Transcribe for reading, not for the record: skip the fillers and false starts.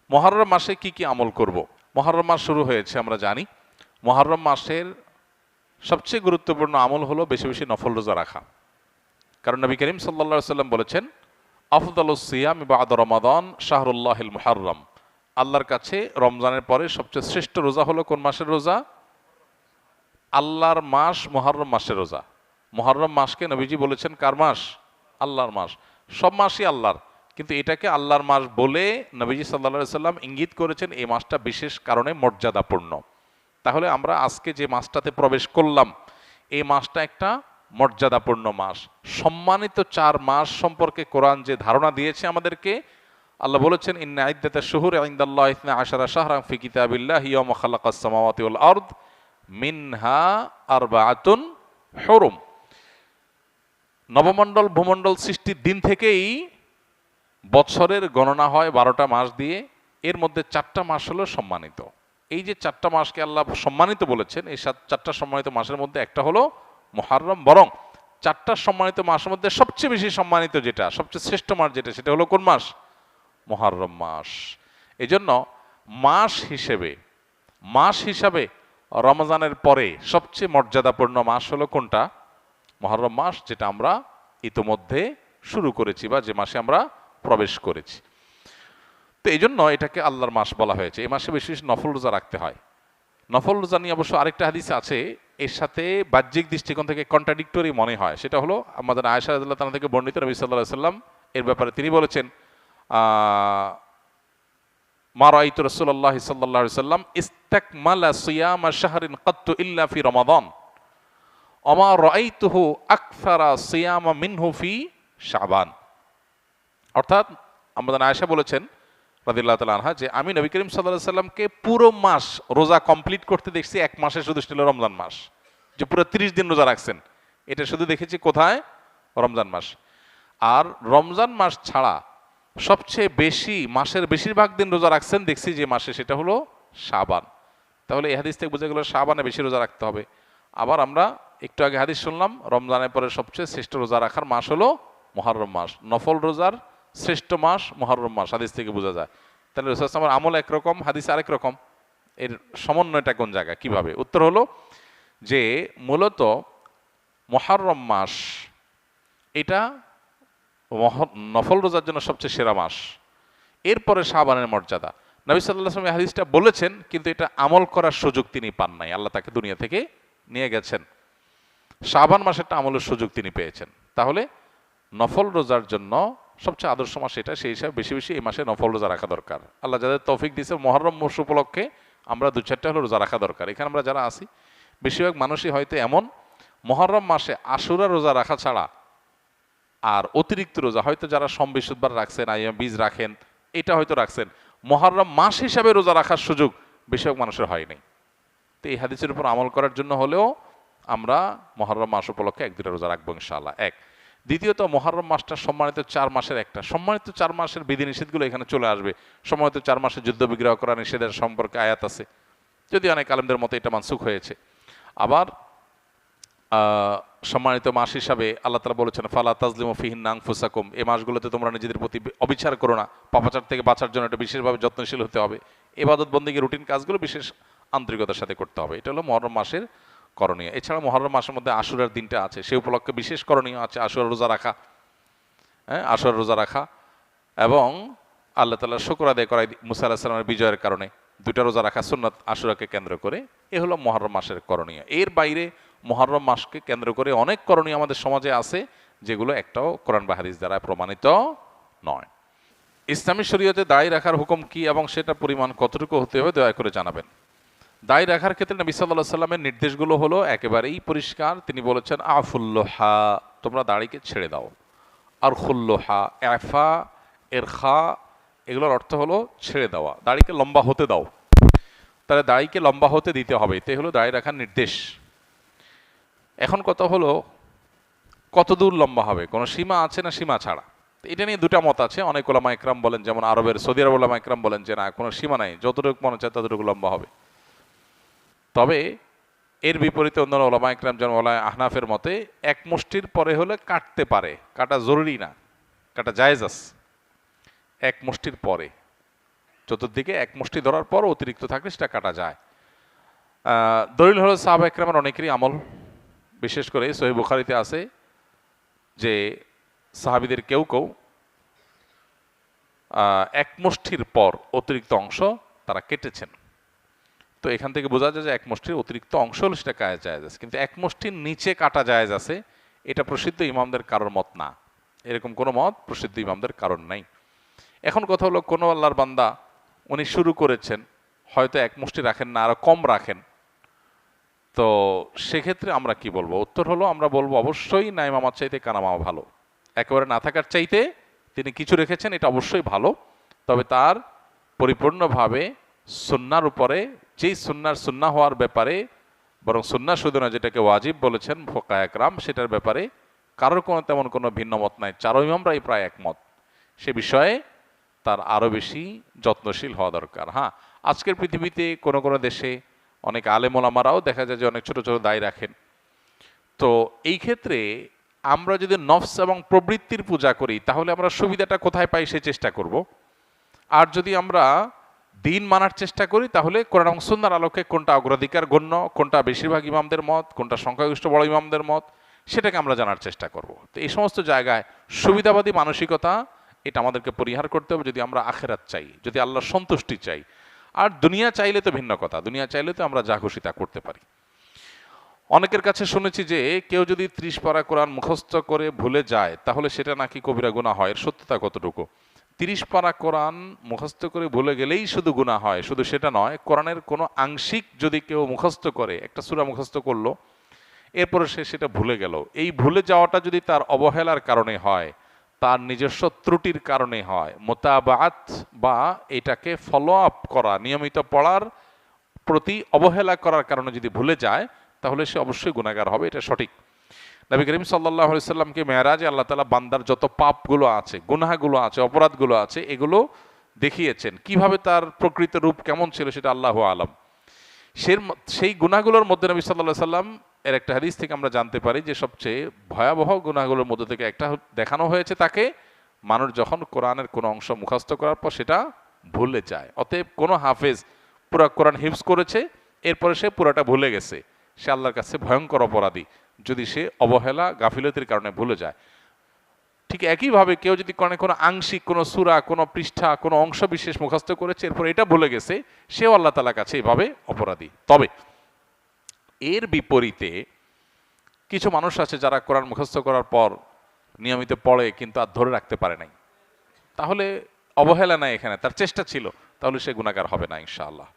মুহররম মাসে কি কি আমল করব? মুহররম মাস শুরু হয়েছে, আমরা জানি। মুহররম মাসের সবচেয়ে গুরুত্বপূর্ণ আমল হলো বেশি বেশি নফল রোজা রাখা। কারণ নবী করিম সাল্লাল্লাহু আলাইহি সাল্লাম বলেছেন, আফদালুস সিয়াম বা'দা রমাদান শাহরুল্লাহিল মুহাররম। আল্লাহর কাছে রমজানের পরে সবচেয়ে শ্রেষ্ঠ রোজা হলো কোন মাসের রোজা? আল্লাহর মাস মুহররম মাসের রোজা। মুহররম মাসকে নবীজি বলেছেন কার মাস? আল্লাহর মাস। সব মাসই আল্লাহর, কিন্তু এটাকে আল্লাহর মাস বলে নবীজি সাল্লাল্লাহু আলাইহি সাল্লাম ইঙ্গিত করেছেন এই মাসটা বিশেষ কারণে মর্যাদাপূর্ণ। তাহলে আমরা আজকে যে মাসটাতে প্রবেশ করলাম, এই মাসটা একটা মর্যাদাপূর্ণ মাস। সম্মানিত 4 মাস সম্পর্কে কোরআন যে ধারণা দিয়েছে আমাদেরকে, আল্লাহ বলেছেন, ইন্না ইদ্দাতাশ শুহুরি ইনদাল্লাহি 12 শাহরান ফি কিতাবিল্লাহি ইয়াওমা খালাকাস সামাওয়াতি ওয়াল আরদ মিনহা আরবাআতুন হুরুম। নবমণ্ডল ভূমণ্ডল সৃষ্টির দিন থেকেই বছরের গণনা হয় 12টা মাস দিয়ে। এর মধ্যে 4টা মাস হলো সম্মানিত। এই যে 4টা মাসকে আল্লাহ সম্মানিত বলেছেন, এই 4টা সম্মানিত মাসের মধ্যে একটা হলো মুহররম। বরং 4টা সম্মানিত মাসের মধ্যে সবচেয়ে বেশি সম্মানিত যেটা, সবচেয়ে শ্রেষ্ঠ মাস যেটা, সেটা হলো কোন মাস? মুহররম মাস। এজন্য মাস হিসাবে রমজানের পরে সবচেয়ে মর্যাদাপূর্ণ মাস হলো কোনটা? মুহররম মাস, যেটা আমরা ইতোমধ্যে শুরু করেছি বা যে মাসে আমরা প্রবেশ করেছি। তো এই জন্য এটাকে আল্লাহর মাস বলা হয়েছে। এই মাসে বেশি বেশি নফল রোজা রাখতে হয়। নফল রোজা নিয়ে অবশ্য আরেকটা হাদিস আছে, এর সাথে বাহ্যিক দৃষ্টিকোণ থেকে কন্ট্রাডিক্টরি মনে হয়। সেটা হলো আমাদের আয়েশা রাদিয়াল্লাহু তাআলা থেকে বর্ণিত, নবী সাল্লাল্লাহু আলাইহি সাল্লাম এর ব্যাপারে তিনি বলেছেন, মা রাআইতু রাসূলুল্লাহি সাল্লাল্লাহু আলাইহি সাল্লাম ইস্তাকমালা সিয়ামা শাহরিন কাত্তু ইল্লা ফি রমাদান ওয়া মা রাআইতুহু আকসারা সিয়ামা মিনহু ফি শাবান। অর্থাৎ আমাদের আয়েশা বলেছেন রাদিয়াল্লাহু তাআলা আনহা, যে আমি নবী করিম সাল্লাল্লাহু আলাইহি সাল্লামকে পুরো মাস রোজা কমপ্লিট করতে দেখছি এক মাসে, শুধু ছিল রমজান মাস, যে পুরো 30 দিন রোজা রাখছেন। এটা শুধু দেখেছি কোথায়? রমজান মাস। আর রমজান মাস ছাড়া সবচেয়ে বেশি, মাসের বেশিরভাগ দিন রোজা রাখছেন দেখছি যে মাসে, সেটা হলো শাবান। তাহলে এই হাদিস থেকে বোঝা গেল শাবানে বেশি রোজা রাখতে হবে। আবার আমরা একটু আগে হাদিস শুনলাম, রমজানের পরে সবচেয়ে শ্রেষ্ঠ রোজা রাখার মাস হলো মুহররম মাস। নফল রোজার শ্রেষ্ঠ মাস মুহররম মাস, হাদিস থেকে বোঝা যায়। তাহলে রাসূল সাল্লাল্লাহু আলাইহি ওয়াসাল্লামের আমল একরকম, হাদিস আরেক রকম। এর সমন্বয়টা কোন জায়গায়, কিভাবে? উত্তর হলো যে মূলত মুহররম মাস এটা নফল রোজার জন্য সবচেয়ে সেরা মাস। এরপরে শাবানের মর্যাদা। নবী সাল্লাল্লাহু আলাইহি ওয়াসাল্লাম হাদিসটা বলেছেন, কিন্তু এটা আমল করার সুযোগ তিনি পান নাই। আল্লাহ তাকে দুনিয়া থেকে নিয়ে গেছেন। শাবান মাসেরটা আমলের সুযোগ তিনি পেয়েছেন। তাহলে নফল রোজার জন্য সবচেয়ে আদর্শ মাস এটা, সেই হিসাবে বেশি বেশি এই মাসে নফল রোজা রাখা দরকার। আল্লাহ যাদের তৌফিক দিয়েছে, মুহররম মাস উপলক্ষে আমরা 2-4টা হলো রোজা রাখা দরকার। এখানে আমরা যারা আছি বেশিরভাগ মানুষই হয়তো এমন, মুহররম মাসে আশুরা রোজা রাখা ছাড়া আর অতিরিক্ত রোজা হয়তো যারা সোম বৃহস্পতিবার রাখছেন, আইয়াম বীজ রাখেন, এটা হয়তো রাখছেন, মুহররম মাস হিসাবে রোজা রাখার সুযোগ বেশিরভাগ মানুষের হয়নি। তো এই হাদিসের উপর আমল করার জন্য হলেও আমরা মুহররম মাস উপলক্ষে 1-2টা রোজা রাখবো ইনশাআল্লাহ। এক। দ্বিতীয়ত, মুহররম মাসটা সম্মানিত 4 মাসের একটা। সম্মানিত 4 মাসের বিধিনিষেধগুলো এখানে চলে আসবে। সম্মানিত 4 মাসে যুদ্ধ বিগ্রহ করা নিষেধের সম্পর্কে আয়াত আছে, যদি অনেক আলেমদের মতে এটা মানসুখ হয়েছে। আবার সম্মানিত মাস হিসাবে আল্লাহ তাআলা বলেছেন, ফালা তাজলিমু ফিহিন্না আনফুসাকুম, এই মাসগুলোতে তোমরা নিজেদের প্রতি অবিচার করো না। পাপাচার থেকে বাঁচার জন্য এটা বিশেষভাবে যত্নশীল হতে হবে। ইবাদত বন্দেগী রুটিন কাজগুলো বিশেষ আন্তরিকতার সাথে করতে হবে। এটা হলো মুহররম মাসের করণীয়। এছাড়া মুহররম মাসের মধ্যে আশুরার দিনটা আছে, সেই উপলক্ষে বিশেষ করণীয় আছে আশুরা রোজা রাখা। আশুরা রোজা রাখা এবং আল্লাহ তাআলার শুকর আদায় করা মুসা আলাইহিস সালামের বিজয়ের কারণে 2টা রোজা রাখা সুন্নাত আশুরাকে কেন্দ্র করে। এ হলো মুহররম মাসের করণীয়। এর বাইরে মুহররম মাসকে কেন্দ্র করে অনেক করণীয় আমাদের সমাজে আছে, যেগুলো একটাও কোরআন বা হাদিস দ্বারা প্রমাণিত নয়। ইসলামী শরীয়তে দাড়ি রাখার হুকুম কি এবং সেটা পরিমাণ কতটুকু হতে হবে দয়া করে জানাবেন। দাড়ি রাখার ক্ষেত্রে নবী সাল্লাল্লাহু আলাইহি সাল্লামের নির্দেশগুলো হলো একেবারেই পরিষ্কার। তিনি বলেছেন, আফুল্লোহা, তোমরা দাড়িকে ছেড়ে দাও। আর খুল্লোহা, এফা, এরখা, এগুলোর অর্থ হলো ছেড়ে দেওয়া, দাড়িকে লম্বা হতে দাও। তাহলে দাড়িকে লম্বা হতে দিতে হবে, এটাই হলো দাড়ি রাখার নির্দেশ। এখন কথা হলো কত দূর লম্বা হবে, কোনো সীমা আছে না সীমা ছাড়া? এটা নিয়ে 2টা মত আছে। অনেক ওলামা ইকরাম বলেন, যেমন আরবের সৌদি আরব ওলামা ইকরাম বলেন যে না, কোনো সীমা নাই, যতটুকু মনে চায় ততটুকু লম্বা হবে। তবে এর বিপরীতে অন্য ওলামা ইকরাম যেমন ওলামা আহনাফের মতে 1 মুষ্টির পরে হলে কাটতে পারে, কাটা জরুরি না, কাটা জায়েজ আছে 1 মুষ্টির পরে। চতুর্দিকে এক মুষ্টি ধরার পর অতিরিক্ত থাকলে সেটা কাটা যায়। দলিল হলো সাহাবা একরামের অনেকেরই আমল, বিশেষ করে সহিহ বুখারীতে আছে যে সাহাবীদের কেউ কেউ এক মুষ্টির পর অতিরিক্ত অংশ তারা কেটেছেন। তো এখান থেকে বোঝা যায় যে এক মুষ্টির অতিরিক্ত অংশ হলো সেটা কাটা জায়েজ আছে, কিন্তু এক মুষ্টির নিচে কাটা জায়েজ আছে এটা প্রসিদ্ধ ইমামদের কারোর মত না, এরকম কোনো মত প্রসিদ্ধ ইমামদের কারণ নাই। এখন কথা হলো কোনো আল্লাহর বান্দা উনি শুরু করেছেন, হয়তো এক মুষ্টি রাখেন না, আরো কম রাখেন, তো সেক্ষেত্রে আমরা কি বলবো? উত্তর হলো আমরা বলবো অবশ্যই না ইমামার চাইতে কানামামা ভালো। একেবারে না থাকার চাইতে তিনি কিছু রেখেছেন এটা অবশ্যই ভালো, তবে তার পরিপূর্ণভাবে সুন্নার উপরে, যেই সুন্নার সুন্না হওয়ার ব্যাপারে, বরং সুন্না শুধু না যেটাকে ওয়াজিব বলেছেন ফুকাহা একরাম, সেটার ব্যাপারে কারোর কোনো তেমন কোনো ভিন্ন মত নাই, চারো ইমামরাই প্রায় একমত। সে বিষয়ে তার আরও বেশি যত্নশীল হওয়া দরকার। হ্যাঁ, আজকের পৃথিবীতে কোনো কোনো দেশে অনেক আলেম ওলামারাও দেখা যায় যে অনেক ছোট ছোট দায় রাখেন। তো এই ক্ষেত্রে আমরা যদি নফস এবং প্রবৃত্তির পূজা করি তাহলে আমরা সুবিধাটা কোথায় পাই সে চেষ্টা করব। আর যদি আমরা দিন মানার চেষ্টা করি তাহলে কোরআন এবং সুন্নাহর আলোকে কোনটা অগ্রাধিকার গণ্য, কোনটা বেশিরভাগ ইমামদের মত, কোনটা সংখ্যাগরিষ্ঠ বড় ইমামদের মত, সেটাকে আমরা জানার চেষ্টা করব। তো এই সমস্ত জায়গায় সুবিধাবাদী মানসিকতা এটা আমাদেরকে পরিহার করতে হবে যদি আমরা আখেরাত চাই, যদি আল্লাহর সন্তুষ্টি চাই। আর দুনিয়া চাইলে তো ভিন্ন কথা, দুনিয়া চাইলে তো আমরা যা খুশি তা করতে পারি। অনেকের কাছে শুনেছি যে কেউ যদি 30 পারা কোরআন মুখস্থ করে ভুলে যায় তাহলে সেটা নাকি কবিরা গুনাহ হয়। এর সত্যতা কতটুকু? 30 পারা কোরআন মুখস্থ করে ভুলে গেলেই শুধু গুনাহ হয়, শুধু সেটা নয়, কোরআনের কোনো আংশিক যদি কেউ মুখস্থ করে, একটা সূরা মুখস্থ করলো, এরপরে সে সেটা ভুলে গেল, এই ভুলে যাওয়াটা যদি তার অবহেলার কারণে হয়, তার নিজস্ব ত্রুটির কারণে হয়, মোতাবাআত বা এটাকে ফলো আপ করা, নিয়মিত পড়ার প্রতি অবহেলা করার কারণে যদি ভুলে যায় তাহলে সে অবশ্যই গুনাহগার হবে, এটা সঠিক। নবী করিম সাল্লাল্লাহু আলাইহি সাল্লামকে মেরাজে আল্লাহ তাআলা বান্দার যত পাপগুলো আছে, গুনাহগুলো আছে, অপরাধগুলো আছে, এগুলো দেখিয়েছেন। কিভাবে তার প্রকৃত রূপ কেমন ছিল সেটা আল্লাহু আলাম। সেই গুনাহগুলোর মধ্যে নবী সাল্লাল্লাহু আলাইহি সাল্লাম এর একটা হাদিস থেকে আমরা জানতে পারি যে সবচেয়ে ভয়াবহ গুনাহগুলোর মধ্যে থেকে একটা দেখানো হয়েছে তাকে, মানুষ যখন কোরআনের কোনো অংশ মুখস্থ করার পর সেটা ভুলে যায়। অতএব কোনো হাফেজ পুরা কোরআন হিফজ করেছে, এরপরে সে পুরাটা ভুলে গেছে, সে আল্লাহর কাছে ভয়ঙ্কর অপরাধী যদি সে অবহেলা গাফিলতির কারণে ভুলে যায়। ঠিক একইভাবে কেউ যদি কোনো আংশিক কোনো সূরা, কোনো পৃষ্ঠা, কোনো অংশ বিশেষ মুখস্থ করেছে, এরপর এটা ভুলে গেছে, সেও আল্লাহ তাআলার কাছে এভাবে অপরাধী। তবে এর বিপরীতে কিছু মানুষ আছে যারা কোরআন মুখস্থ করার পর নিয়মিত পড়ে কিন্তু আর ধরে রাখতে পারে নাই, তাহলে অবহেলা নাই এখানে, তার চেষ্টা ছিল, তাহলে সে গুনাহগার হবে না ইনশাআল্লাহ।